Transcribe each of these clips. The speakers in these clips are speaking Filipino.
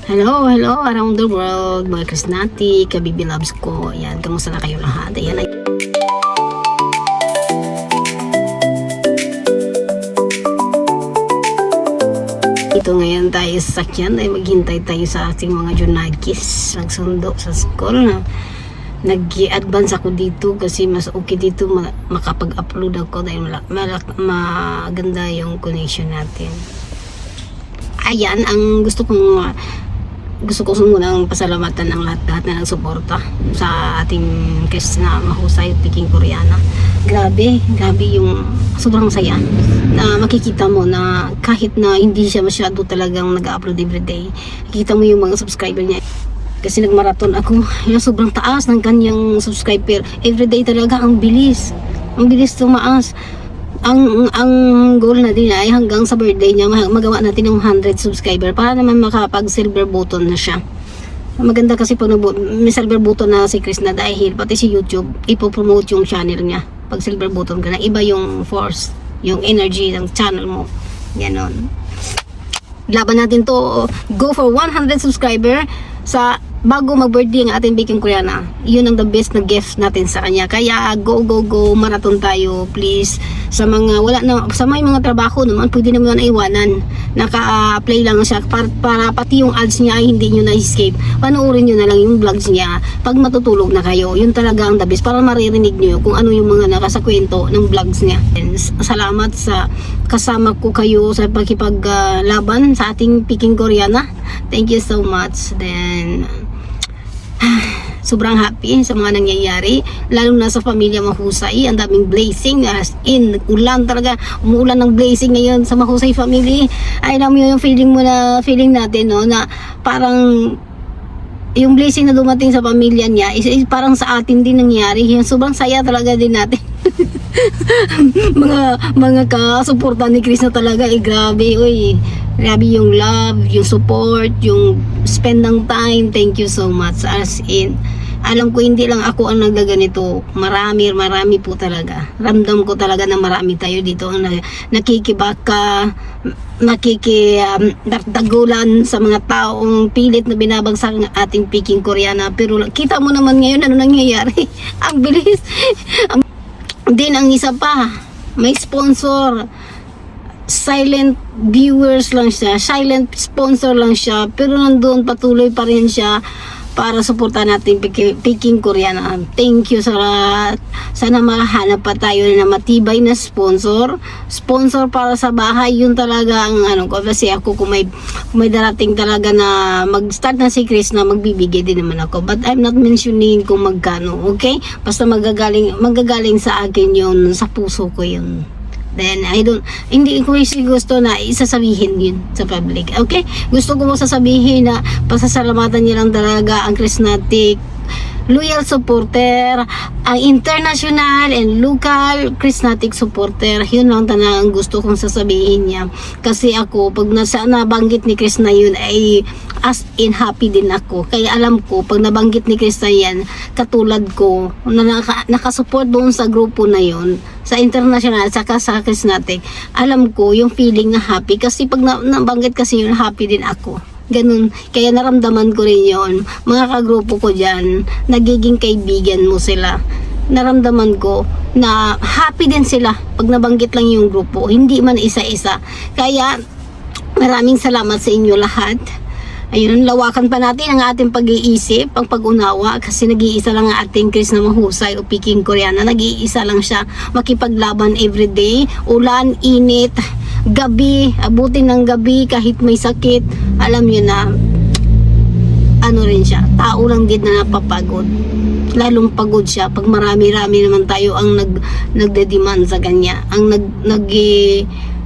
Hello, hello around the world, mga Krisnati, kabibi loves ko. Ayan, kamusta na kayo lahat? Ayan, ito ngayon tayo sa sakyan ay maghintay tayo sa ating mga junagis. Nagsundo sa school na nag-advance ako dito kasi mas okay dito makapag-upload ako dahil maganda yung connection natin. Ayan, ang gusto ko munang pasalamatan ang lahat na nagsuporta sa ating case na mahusay Peking Koreana. Grabe yung sobrang saya na makikita mo na kahit na hindi siya masyado talagang nag-upload everyday, makikita mo yung mga subscriber niya. Kasi nagmarathon ako, yung sobrang taas ng kanyang subscriber. Everyday talaga, ang bilis tumaas. Ang goal na din ay hanggang sa birthday niya magawa natin ng 100 subscriber para naman makapag silver button na siya. Maganda kasi pag may silver button na si Chris na dahil pati si YouTube ipopromote yung channel niya. Pag silver button ka na, iba yung force, yung energy ng channel mo. Ganon. Laban natin to, go for 100 subscriber sa bago mag-birthday ang ating Peking Koreana. Yun ang the best na gift natin sa kanya. Kaya go marathon tayo please. Sa mga may mga trabaho naman, pwede naman iwanan. Naka-apply lang siya para pati yung ads niya ay hindi nyo na-escape. Panoorin nyo na lang yung vlogs niya pag matutulog na kayo. Yun talaga ang the best para maririnig nyo kung ano yung mga nakasakwento ng vlogs niya. And salamat sa kasama ko kayo sa pagkipaglaban sa ating Peking Koreana. Thank you so much. Then sobrang happy sa mga nangyayari, lalo na sa pamilya Mahusay. Ang daming blessing, as in ulan talaga, umuulan ng blessing ngayon sa Mahusay family. Ay, alam mo yung feeling natin, no, na parang yung blessing na dumating sa pamilya niya is parang sa atin din nangyari. Yung sobrang saya talaga din natin. mga kasuporta ni Chris na talaga, grabe, grabe yung love, yung support, yung spend ng time. Thank you so much. As in, alam ko hindi lang ako ang nagdaganito, marami po talaga. Ramdam ko talaga na marami tayo dito ang nakikibaka, nakikidagdagulan sa mga taong pilit na binabagsak ng ating Peking Koreana. Pero kita mo naman ngayon ano nangyayari. Ang bilis. Din ang isa pa, may sponsor. Silent viewers lang siya, silent sponsor lang siya, pero nandoon patuloy pa rin siya para suportahan natin Peking Koreana. Thank you sa lahat. Sana makahanap pa tayo na matibay na sponsor para sa bahay. Yun talaga ang ko, kasi ako kung may darating talaga na mag-start na si Chris na magbibigay din naman ako, but I'm not mentioning kung magkano, okay? Basta magagaling sa akin yun, sa puso ko yun. Then, hindi ko gusto na isasabihin yun sa public. Okay? Gusto ko mo sasabihin na pasasalamatan niya lang talaga ang Krisnatic loyal supporter, ang international and local Krisnatic supporter. Yun lang talaga ang gusto kong sasabihin niya. Kasi ako, pag nabanggit ni Chris na yun, ay as in happy din ako. Kaya alam ko, pag nabanggit ni Chris na yan, katulad ko, na nakasupport doon sa grupo na yun, sa international, saka sa Krisnatic, alam ko yung feeling na happy. Kasi pag nabanggit kasi yun, happy din ako. Ganun, kaya naramdaman ko rin yon. Mga kagrupo ko dyan, nagiging kaibigan mo sila. Naramdaman ko na happy din sila pag nabanggit lang yung grupo, hindi man isa-isa. Kaya maraming salamat sa inyo lahat. Ayun, lawakan pa natin ang ating pag-iisip, ang pag-unawa, kasi nag-iisa lang ang ating Chris na Mahusay o Peking Koreana. Nag-iisa lang siya makipaglaban everyday, ulan, init, gabi, abutin ng gabi kahit may sakit. Alam nyo na rin siya, tao lang din na napapagod, lalong pagod siya pag marami-rami naman tayo ang nagde-demand sa kanya, ang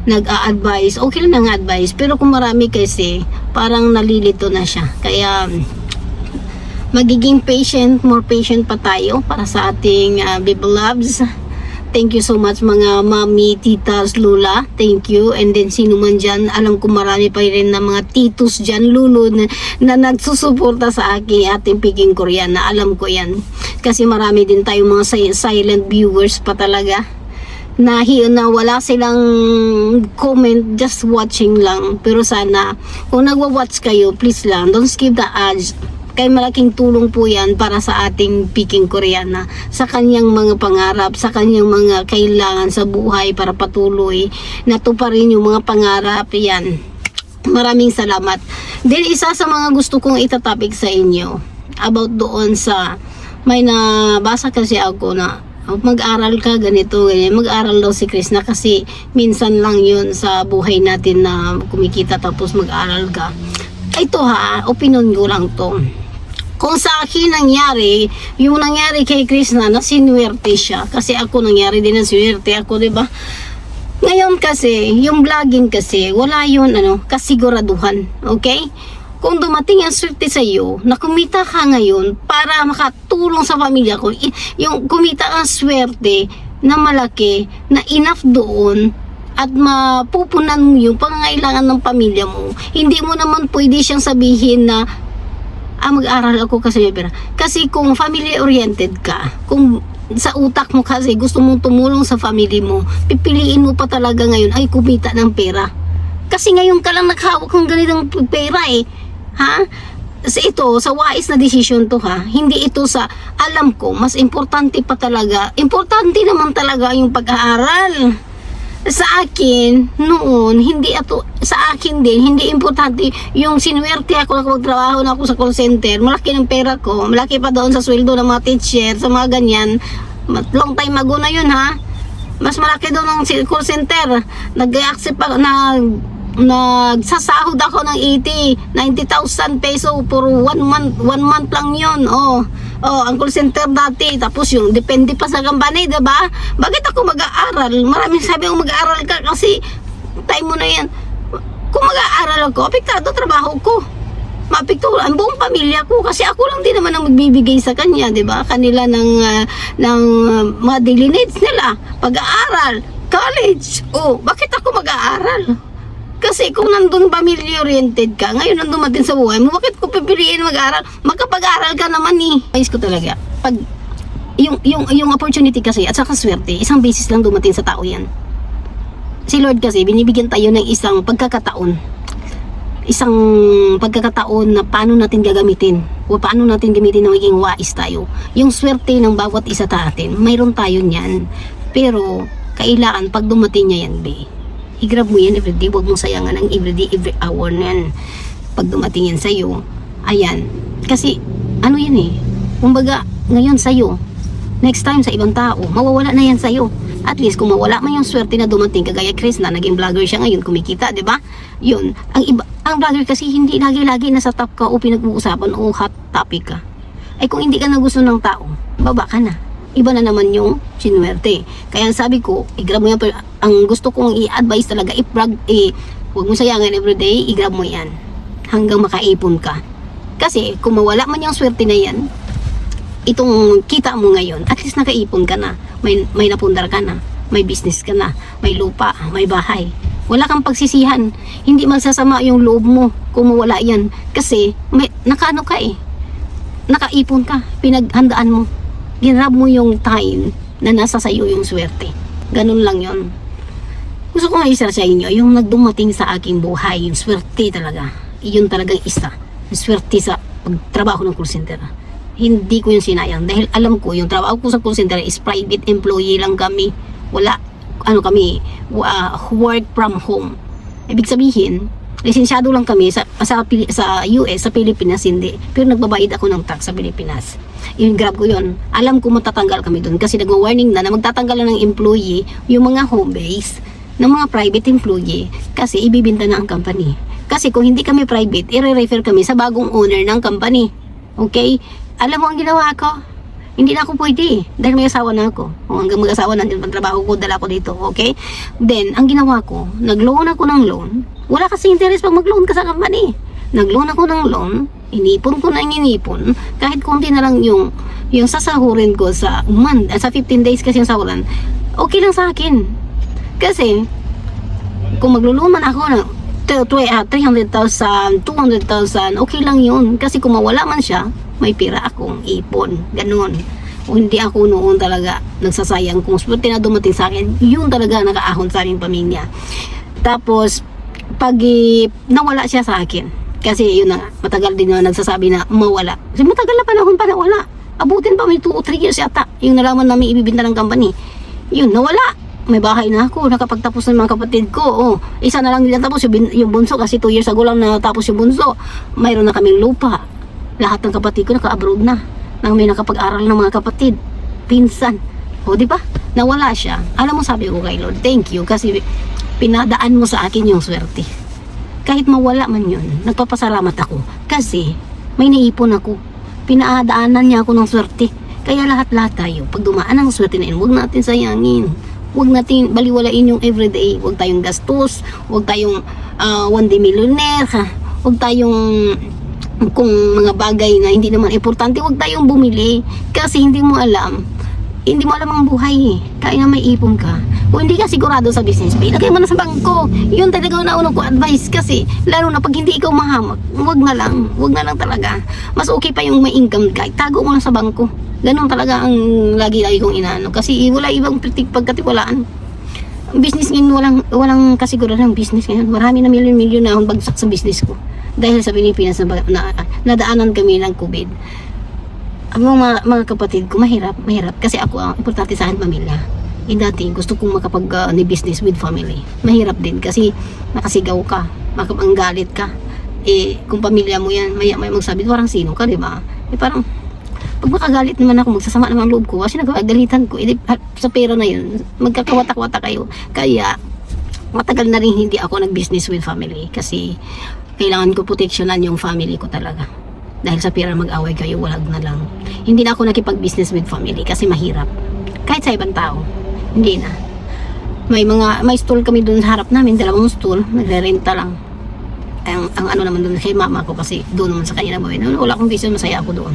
nag-a-advise. Okay lang ang advice, pero kung marami kasi parang nalilito na siya. Kaya magiging more patient pa tayo para sa ating baby loves. Thank you so much mga mami, titas, lula. Thank you. And then sino man dyan, alam ko marami pa rin na mga titos dyan, lulo na nagsusuporta sa ating Peking Koreana. Alam ko yan. Kasi marami din tayong mga silent viewers pa talaga. na wala silang comment, just watching lang. Pero sana, kung nagwa-watch kayo, please lang, don't skip the ads. Kaya malaking tulong po yan para sa ating Peking Koreana, sa kanyang mga pangarap, sa kanyang mga kailangan sa buhay para patuloy natuparin yung mga pangarap yan. Maraming salamat. Then isa sa mga gusto kong itatopic sa inyo about doon sa may nabasa kasi ako na mag-aral ka ganito, ganyan. Mag-aral daw si Chris na kasi minsan lang yun sa buhay natin na kumikita tapos mag-aral ka. Ito ha, opinion ko lang to. Kung sa akin nangyari, yung nangyari kay Chris na sinuwerte siya. Kasi ako nangyari din na sinuwerte ako, diba? Ngayon kasi, yung vlogging kasi, wala yun, kasiguraduhan. Okay? Kung dumating ang swerte sa iyo, na kumita ka ngayon para makatulong sa pamilya ko, yung kumita ang swerte na malaki, na enough doon, at mapupunan mo yung pangangailangan ng pamilya mo, hindi mo naman pwede siyang sabihin na mag-aral ako kasi may pera. Kasi kung family-oriented ka, kung sa utak mo kasi gusto mong tumulong sa family mo, pipiliin mo pa talaga ngayon ay kumita ng pera. Kasi ngayon ka lang naghawak ng ganitong pera ha? Ito, sa wais na decision to ha, hindi ito sa, alam ko, mas importante pa talaga, importante naman talaga yung pag-aaral. Sa akin, noon, hindi ato, sa akin din, hindi importante yung sinuwerte ako na magtrabaho na ako sa call center, malaki ng pera ko, malaki pa doon sa sweldo ng mga teacher, sa mga ganyan, long time ago na yun ha, mas malaki doon ng call center, nag-accept ako na nagsasahod ako ng 90,000 peso for 1 month lang yun. Ang call center dati, tapos yung depende pa sa company, diba? Bakit ako mag-aaral? Maraming sabi ako mag-aaral ka kasi time mo na yan. Kung mag-aaral ako, apektado trabaho ko, maapekto ang buong pamilya ko kasi ako lang din naman ang magbibigay sa kanya, diba? Kanila ng mga daily needs nila, pag-aaral, college. Bakit ako mag-aaral? Kasi kung nandun family-oriented ka, ngayon nandun matin sa buhay mo, bakit ko pipiliin mag-aral? Magkapag-aral ka naman Ayos ko talaga. Pag, yung opportunity kasi at saka swerte, isang basis lang dumating sa tao yan. Si Lord kasi, binibigyan tayo ng isang pagkakataon. Isang pagkakataon na paano natin gagamitin o paano natin gamitin na maging wais tayo. Yung swerte ng bawat isa natin, mayroon tayo niyan. Pero, kailangan pag dumating niya yan, i-grab mo yan everyday, huwag mong sayangan ang everyday, every hour na yan. Pag dumating yan sa'yo, ayan. Kasi, yan kumbaga, ngayon sa'yo, next time sa ibang tao, mawawala na yan sa'yo. At least, kung mawala man yung swerte na dumating, kagaya Chris na, naging vlogger siya ngayon, kumikita, di ba? Yun, ang vlogger kasi, hindi lagi-lagi nasa top ka o pinag-uusapan o hot topic ka. Ay kung hindi ka na gusto ng tao, baba ka na. Iba na naman yung sinuwerte. Kaya sabi ko, i-grab mo yan. Ang gusto kong i-advise talaga, huwag mo sayangan everyday, i-grab mo yan. Hanggang makaipon ka. Kasi, kung mawala man yung swerte na yan, itong kita mo ngayon, at least nakaipon ka na. May napundar ka na. May business ka na. May lupa, may bahay. Wala kang pagsisihan. Hindi magsasama yung loob mo kung mawala yan. Kasi, nakaano ka nakaipon ka. Pinaghandaan mo. Ginrab mo yung time na nasa sayo yung swerte. Ganun lang yon. Gusto ko nga isa sa inyo, yung nagdumating sa aking buhay, yung swerte talaga. Yun talagang isa. Yung swerte sa pagtrabaho ng call center. Hindi ko yung sinayang. Dahil alam ko, yung trabaho ko sa call center is private employee lang kami. Wala, work from home. Ibig sabihin, lisensyado lang kami sa US, sa Pilipinas hindi. Pero nagbabayad ako ng tax sa Pilipinas. Yung grab ko yun. Alam ko matatanggal kami doon kasi nagwa-warning na magtatanggal na ng employee yung mga home base ng mga private employee kasi ibibinta na ang company. Kasi kung hindi kami private, i-refer kami sa bagong owner ng company. Okay? Alam mo ang ginawa ko? Hindi na ako pwede dahil may asawa na ako. O hanggang mag-asawa na din pagtrabaho ko, dala ko dito. Okay? Then, ang ginawa ko, nag-loan ako ng loan. Wala kasi interest pag mag-loan ka sa company. Nag-loan ako ng loan, inipon ko na yung inipon, kahit konti na lang yung sasahurin ko sa month, sa 15 days kasi yung sahuran, okay lang sa akin. Kasi, kung magluluman ako ng 300,000, 200,000, okay lang yun. Kasi kung mawala man siya, may pira akong ipon. Ganun. Kung hindi ako noon talaga nagsasayang kung swerte na dumating sa akin, yun talaga nakaahon sa aming pamilya. Tapos, pag nawala siya sa akin, kasi yun na, matagal din na nagsasabi na mawala. Kasi matagal na panahon pa nawala. Abutin pa may 2 o 3 years yata, yung nalaman namin ibibinta ng company. Yun, nawala. May bahay na ako, nakapagtapos ng mga kapatid ko. Oh, isa na lang nila tapos yung bunso, kasi 2 years ago lang natapos yung bunso. Mayroon na kaming lupa. Lahat ng kapatid ko naka-abroad na. Nang may nakapag-aral ng mga kapatid, pinsan. O, di ba? Nawala siya. Alam mo, sabi ko kay Lord, thank you kasi pinadaan mo sa akin yung swerte. Kahit mawala man yun, nagpapasalamat ako kasi may naipon ako. Pinadaanan niya ako ng swerte. Kaya lahat-lahat tayo, pag dumaan ang swerte na yun, huwag natin sayangin. Huwag natin baliwalain yung everyday. Huwag tayong gastos, huwag tayong one day millionaire, ha? Huwag tayong kung mga bagay na hindi naman importante, huwag tayong bumili kasi hindi mo alam ang buhay eh. Kaya may ipon ka, kung hindi ka sigurado sa business, ilagay mo na sa bangko. Yun talaga nauna ko advice, kasi lalo na pag hindi ikaw mahamak, huwag na lang talaga. Mas okay pa yung may income ka, tago mo lang sa bangko. Ganun talaga ang lagi kong inaano, kasi wala ibang pagkatiwalaan. Business ngayon, walang kasiguran ng business ngayon. Marami na milyon na akong bagsak sa business ko dahil sa Pilipinas na nadaanan kami ng COVID. Ang mga kapatid ko mahirap kasi ako ang importante sa akin pamilya. Dati gusto kong makapag business with family. Mahirap din kasi nakasigaw ka, ang galit ka. Kung pamilya mo yan, may magsabi, parang sino ka, di ba? Parang pag makagalit naman ako, magsasama naman ang loob ko kasi nagagalitan ko. Sa pera na yun, magkakawatak-watak kayo. Kaya matagal na rin hindi ako nag-business with family kasi kailangan ko proteksyonan yung family ko talaga. Dahil sa pera mag-away kayo, walag na lang. Hindi na ako nakipag-business with family kasi mahirap. Kahit sa ibang tao, hindi na. May stall kami doon sa harap namin, 2 stall, nagre-renta lang. Ang ano naman doon kay mama ko kasi doon naman sa kanya na bawi. Wala akong business, masaya ako doon.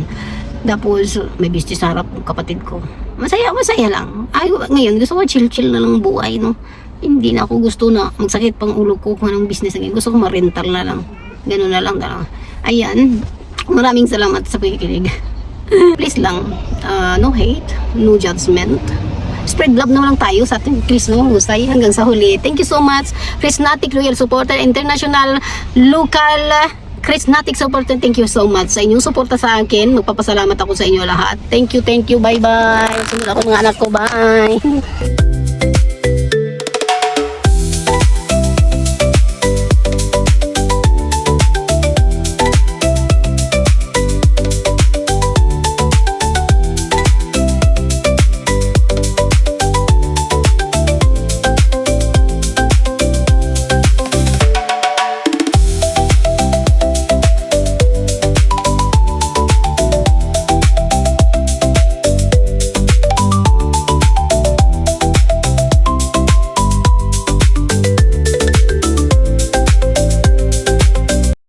Tapos may business sa harap ng kapatid ko. Masaya lang. Ngayon gusto ko chill na lang buhay, no. Hindi na ako gusto na magsakit pang ulo ko kung anong business na. Gusto ko ma-rental na lang. Ganun na lang. Ayan. Maraming salamat sa pakikinig. Please lang, no hate, no judgment. Spread love naman lang tayo sa ating Kristo husay hanggang sa huli. Thank you so much, Chrisnatic Loyal Supporter, International, Local, Chrisnatic Supporter. Thank you so much sa inyong suporta sa akin. Magpapasalamat ako sa inyo lahat. Thank you, bye-bye. Sunod ako mga anak ko, bye.